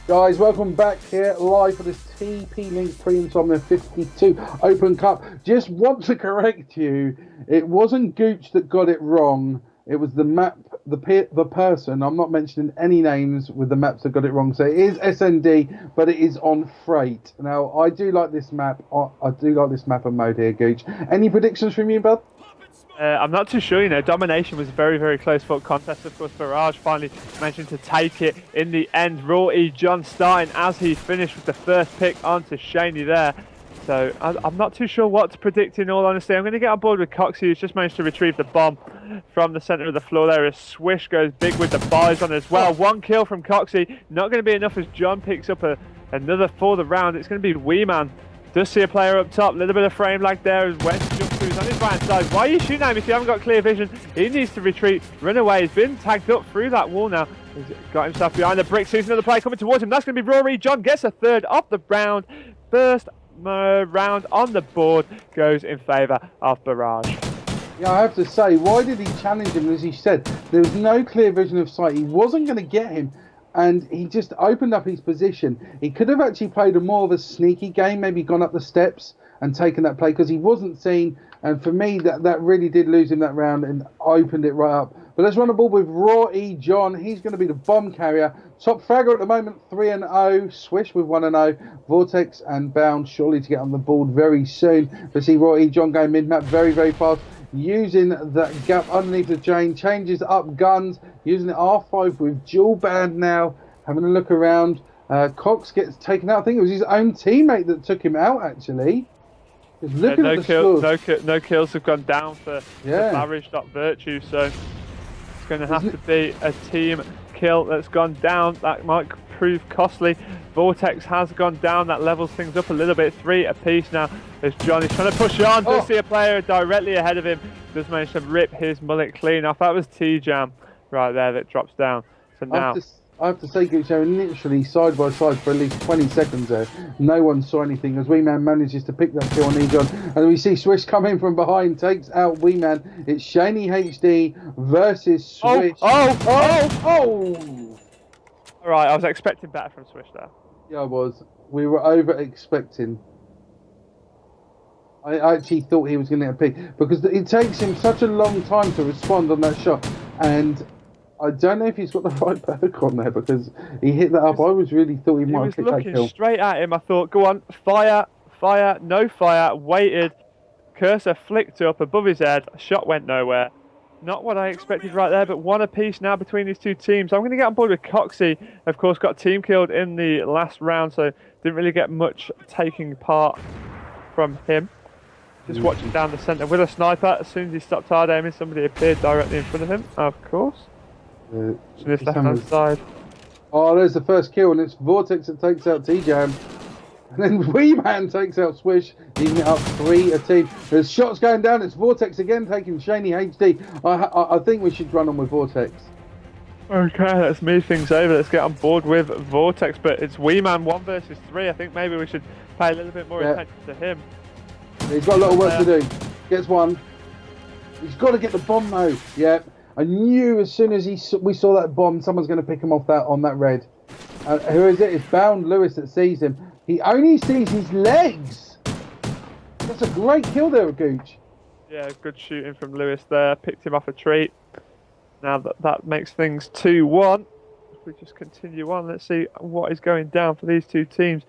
Guys, welcome back here live for this TP Link Pre-Insomnia52 Open Cup. Just want to correct you, it wasn't Gooch that got it wrong. It was the map, the person. I'm not mentioning any names with the maps that got it wrong. So it is SND, but it is on Freight. Now, I do like this map. I do like this map and mode here, Gooch. Any predictions from you, bud? I'm not too sure, Domination was very, very close fought contest. Of course, Barrage finally managing to take it in the end. Raw-E John starting as he finished with the first pick onto Shaney there. So I'm not too sure what to predict, in all honesty. I'm going to get on board with Coxie, who's just managed to retrieve the bomb from the centre of the floor there. As Swish goes big with the buys on as well. One kill from Coxie. Not going to be enough as John picks up another for the round. It's going to be Wee Man. Does see a player up top, a little bit of frame lag there as West jumps through, he's on his right hand side. Why are you shooting at him if you haven't got clear vision? He needs to retreat, run away. He's been tagged up through that wall now. He's got himself behind the brick, sees another player coming towards him. That's going to be Rory. John gets a third of the round. First round on the board goes in favour of Barrage. Yeah, I have to say, why did he challenge him? As he said, there was no clear vision of sight. He wasn't going to get him. And he just opened up his position. He could have actually played a more of a sneaky game, maybe gone up the steps and taken that play because he wasn't seen. And for me, that really did lose him that round and opened it right up. But let's run the ball with Raw-E John. He's going to be the bomb carrier. Top fragger at the moment, 3-0. Swish with 1-0. Vortex and Bound surely to get on the board very soon. We see Raw-E John going mid-map very, very fast. Using that gap underneath the chain, changes up guns, using the R5 with dual band now, having a look around. Cox gets taken out. I think it was his own teammate that took him out, actually. Just looking at the scores. No kills have gone down for Barrage.Virtus, so it's going to have to be a team kill that's gone down. That might prove costly. Vortex has gone down, that levels things up a little bit. 3 apiece now as John is trying to push on. Does see a player directly ahead of him, does manage to rip his mullet clean off. That was T-Jam right there that drops down. So now I have to say, Gooch, they were literally side by side for at least 20 seconds there. No one saw anything as Wee Man manages to pick that kill on Ejon. And we see Swish come in from behind, takes out Wee Man. It's Shaney HD versus Swish. Oh! Alright, I was expecting better from Swish there. Yeah, I was. We were over expecting. I actually thought he was going to get a pick because it takes him such a long time to respond on that shot. And I don't know if he's got the right perk on there because he hit that up. I really thought he might have picked that kill. He was looking straight at him. I thought, go on, fire, no fire, waited. Cursor flicked up above his head. Shot went nowhere. Not what I expected right there, but 1 apiece now between these two teams. I'm going to get on board with Coxie. Of course, got team killed in the last round, so didn't really get much taking part from him. Just watching down the centre with a sniper. As soon as he stopped hard aiming, somebody appeared directly in front of him, of course. This left-hand side. Oh, there's the first kill, and it's Vortex that takes out T-Jam. And then Wee Man takes out Swish, leaving it up 3 a team. There's shots going down. It's Vortex again taking Shaney HD. I think we should run on with Vortex. Okay, let's move things over. Let's get on board with Vortex. But it's Wee Man 1 versus 3. I think maybe we should pay a little bit more attention to him. He's got a lot of work to do. Gets one. He's got to get the bomb though. Yep. I knew as soon as we saw that bomb, someone's going to pick him off on that red. Who is it? It's Bound Lewis that sees him. He only sees his legs. That's a great kill there, Gooch. Yeah, good shooting from Lewis there. Picked him off a tree. Now that makes things 2-1. If we just continue on, let's see what is going down for these two teams.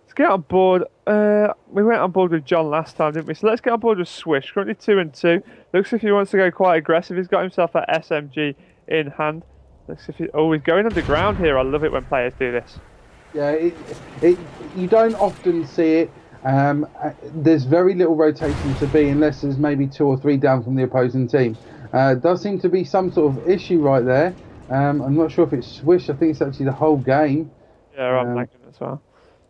Let's get on board. We went on board with John last time, didn't we? So let's get on board with Swish. Currently 2-2. Looks as if he wants to go quite aggressive. He's got himself an SMG in hand. Looks as if he's going underground here. I love it when players do this. Yeah, you don't often see it. There's very little rotation to be unless there's maybe 2 or 3 down from the opposing team. Does seem to be some sort of issue right there. I'm not sure if it's Swish. I think it's actually the whole game. Yeah, I'm thinking as well.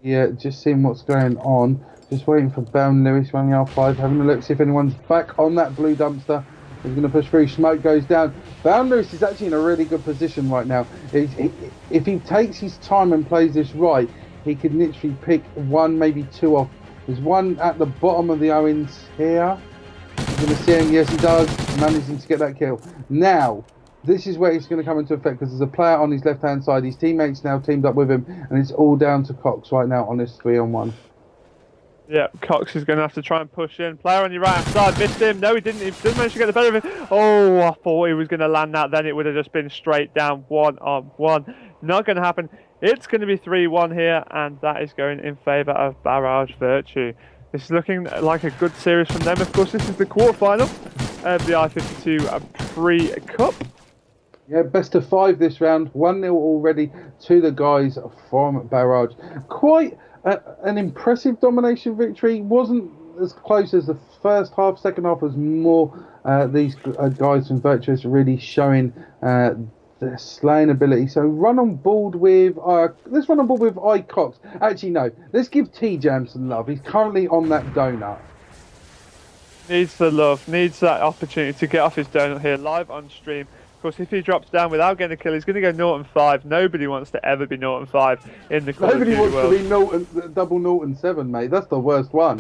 Yeah, just seeing what's going on. Just waiting for Bound Lewis running R5, having a look, see if anyone's back on that blue dumpster. He's going to push through, smoke goes down. Bound Lewis is actually in a really good position right now. If he takes his time and plays this right, he could literally pick 1, maybe 2 off. There's one at the bottom of the Owens here. He's going to see him, yes he does, managing to get that kill. Now, this is where it's going to come into effect because there's a player on his left-hand side. His teammates now teamed up with him, and it's all down to Cox right now on this 3-on-1. Yeah, Cox is going to have to try and push in. Player on your right hand side, missed him. No, he didn't. He didn't manage to get the better of it. Oh, I thought he was going to land that. Then it would have just been straight down 1-on-1. Not going to happen. It's going to be 3-1 here, and that is going in favour of Barrage.Virtus. This is looking like a good series from them. Of course, this is the quarterfinal of the I-52 Pre-Cup. Yeah, best of 5 this round. 1-0 already to the guys from Barrage. Quite an impressive domination victory. Wasn't as close as the first half. Second half was more these guys from Virtus really showing their slaying ability. So run on board with let's run on board with iCox. Actually no, let's give T-Jam some love. He's currently on that donut. Needs the love, needs that opportunity to get off his donut here live on stream. Of course, if he drops down without getting a kill, he's going to go 0-5. Nobody wants to ever be 0-5 in the Call of Duty Nobody world. wants to be double 0-7, mate. That's the worst one.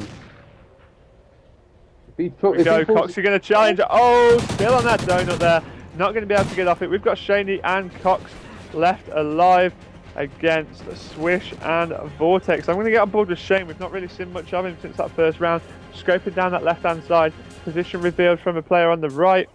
Cox, you're going to challenge. Oh, still on that donut there. Not going to be able to get off it. We've got Shaney and Cox left alive against Swish and Vortex. I'm going to get on board with Shane. We've not really seen much of him since that first round. Scoping down that left-hand side. Position revealed from a player on the right.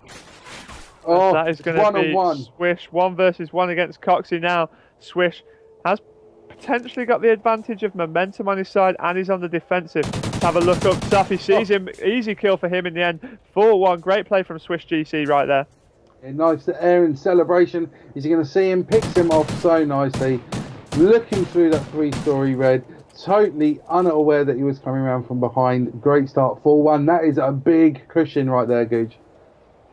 Oh, that is going to be Swish 1 versus 1 against Coxie now. Swish has potentially got the advantage of momentum on his side, and he's on the defensive. Let's have a look up top. He sees him. Easy kill for him in the end. 4-1. Great play from Swish GC right there. Yeah, nice air and celebration. Is he going to see him? Picks him off so nicely. Looking through that 3-story red. Totally unaware that he was coming around from behind. Great start. 4-1. That is a big cushion right there, Gooch.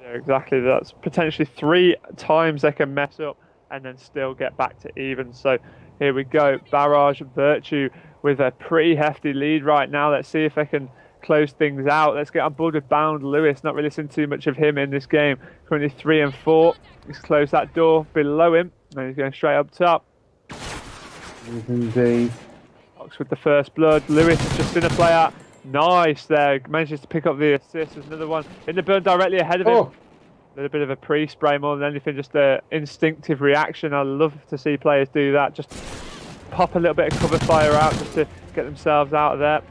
Yeah, exactly. That's potentially 3 times they can mess up and then still get back to even. So here we go. Barrage.Virtus with a pretty hefty lead right now. Let's see if they can close things out. Let's get on board with Bound Lewis. Not really seen too much of him in this game. Currently 3-4. He's closed that door below him. And he's going straight up top. Indeed. Cox with the first blood. Lewis has just seen a player. Nice there. Manages to pick up the assist. There's another one in the burn directly ahead of him. A little bit of a pre-spray more than anything. Just an instinctive reaction. I love to see players do that. Just pop a little bit of cover fire out just to get themselves out of there.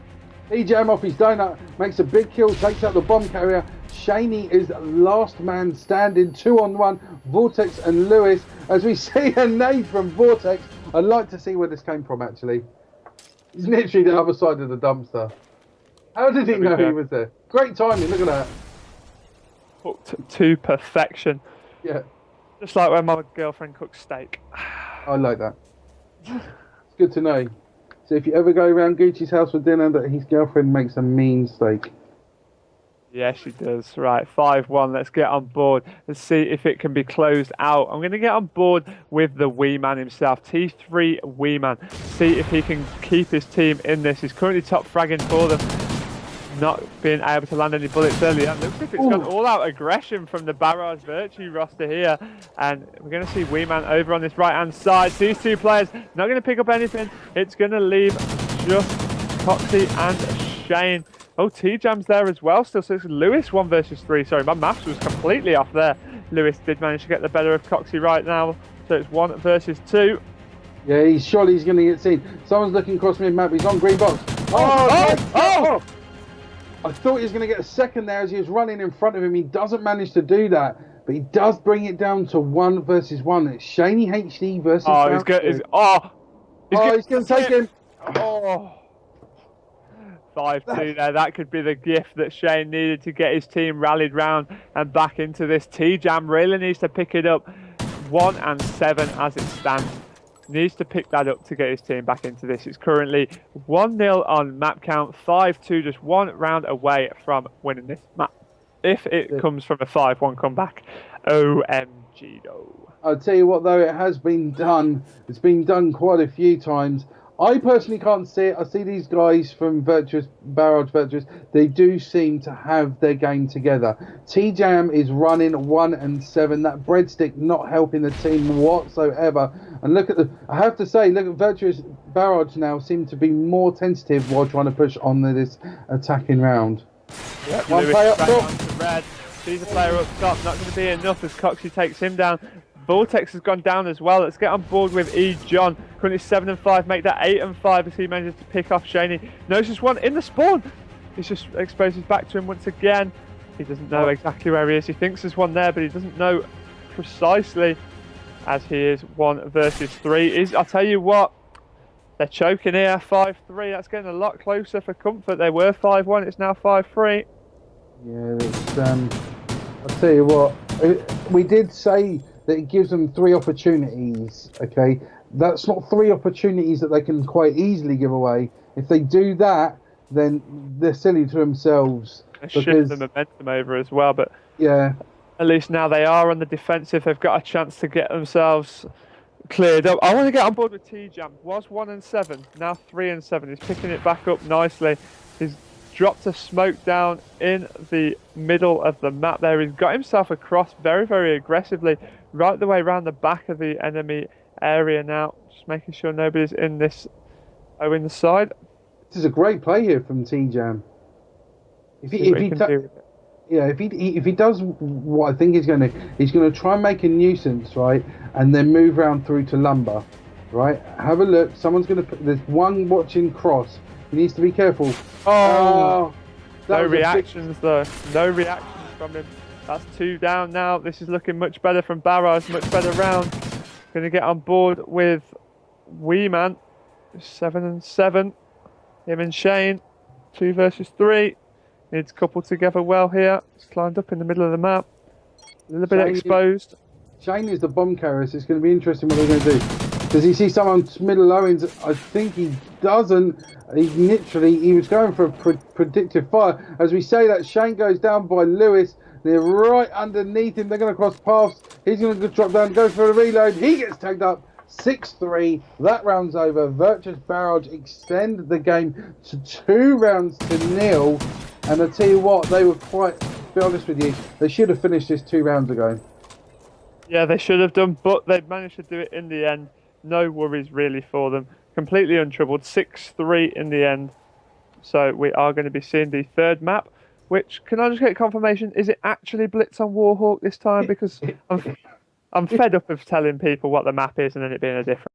T-Jam off his donut, makes a big kill, takes out the bomb carrier. Shaney is last man standing, 2-on-1. Vortex and Lewis, as we see a nade from Vortex. I'd like to see where this came from, actually. He's literally the other side of the dumpster. How did he know he was there? Great timing, look at that. Hooked to perfection. Yeah. Just like when my girlfriend cooks steak. I like that. It's good to know. So if you ever go around Gucci's house for dinner, that his girlfriend makes a mean steak. Yeah, she does. Right, 5-1. Let's get on board. Let's see if it can be closed out. I'm going to get on board with the wee man himself, T3 wee man. See if he can keep his team in this. He's currently top fragging for them. Not being able to land any bullets earlier. It looks like it's got all-out aggression from the Barrage.Virtus roster here. And we're going to see wee man over on this right-hand side. These two players not going to pick up anything. It's going to leave just Coxie and Shane. Oh, T-Jam's there as well still. So it's Lewis 1 versus 3. Sorry, my maths was completely off there. Lewis did manage to get the better of Coxie right now. So it's 1 versus 2. Yeah, surely he's going to get seen. Someone's looking across mid-map. He's on green box. Oh! I thought he was going to get a second there as he was running in front of him. He doesn't manage to do that. But he does bring it down to 1 versus 1. It's Shaney HD versus... Oh, he's going to take him. Oh. 5-2 there. That could be the gift that Shane needed to get his team rallied round and back into this. T-Jam really needs to pick it up. 1-7 as it stands. Needs to pick that up to get his team back into this. It's currently 1-0 on map count. 5-2, just 1 round away from winning this map. If it comes from a 5-1 comeback. OMG though. I'll tell you what though, it has been done. It's been done quite a few times. I personally can't see it. I see these guys from Barrage.Virtus. They do seem to have their game together. T-Jam is running 1-7. That breadstick not helping the team whatsoever. And look at I have to say, look at Virtus Barrage now seem to be more tentative while trying to push on this attacking round. Yep, One Lewis play up back top. onto red. Sees a player up top, not going to be enough as Coxie takes him down. Vortex has gone down as well. Let's get on board with E. John. Currently 7 and 5, make that 8 and 5 as he manages to pick off Shaney. Knows just one in the spawn. He's just exposed his back to him once again. He doesn't know exactly where he is. He thinks there's one there, but he doesn't know precisely, as he is 1 versus 3. I'll tell you what, they're choking here. 5-3. That's getting a lot closer for comfort. They were 5-1. It's now 5-3. Yeah, it's, I'll tell you what, we did say that it gives them 3 opportunities, okay? That's not 3 opportunities that they can quite easily give away. If they do that, then they're silly to themselves. Shift the momentum over as well, but yeah, at least now they are on the defensive. They've got a chance to get themselves cleared up. I want to get on board with T-Jam. Was 1 and 7, now 3 and 7. He's picking it back up nicely. He's dropped a smoke down in the middle of the map there. He's got himself across very, very aggressively, right the way around the back of the enemy area now. Just making sure nobody's in this in the side. This is a great play here from T-Jam. If he does what I think he's going to try and make a nuisance, right, and then move round through to lumber, right. Have a look. Someone's going to put. There's one watching cross. He needs to be careful. No reactions though. No reactions from him. That's 2 down now. This is looking much better from Barrage. Much better round. Going to get on board with Weeman. 7 and 7. Him and Shane. 2 versus 3. Needs coupled together well here. He's climbed up in the middle of the map. A little bit exposed. Shane is the bomb carrier, so it's going to be interesting what they're going to do. Does he see someone middle lowings? I think he doesn't. He was going for a predictive fire. As we say that, Shane goes down by Lewis. They're right underneath him. They're going to cross paths. He's going to drop down, go for a reload. He gets tagged up. 6-3. That round's over. Virtus Barrage extend the game to 2 rounds to 0. And I tell you what, they were quite, to be honest with you, they should have finished this 2 rounds ago. Yeah, they should have done, but they've managed to do it in the end. No worries really for them. Completely untroubled. 6-3 in the end. So we are going to be seeing the 3rd map, which, can I just get confirmation, is it actually Blitz on Warhawk this time? Because I'm fed up of telling people what the map is and then it being a different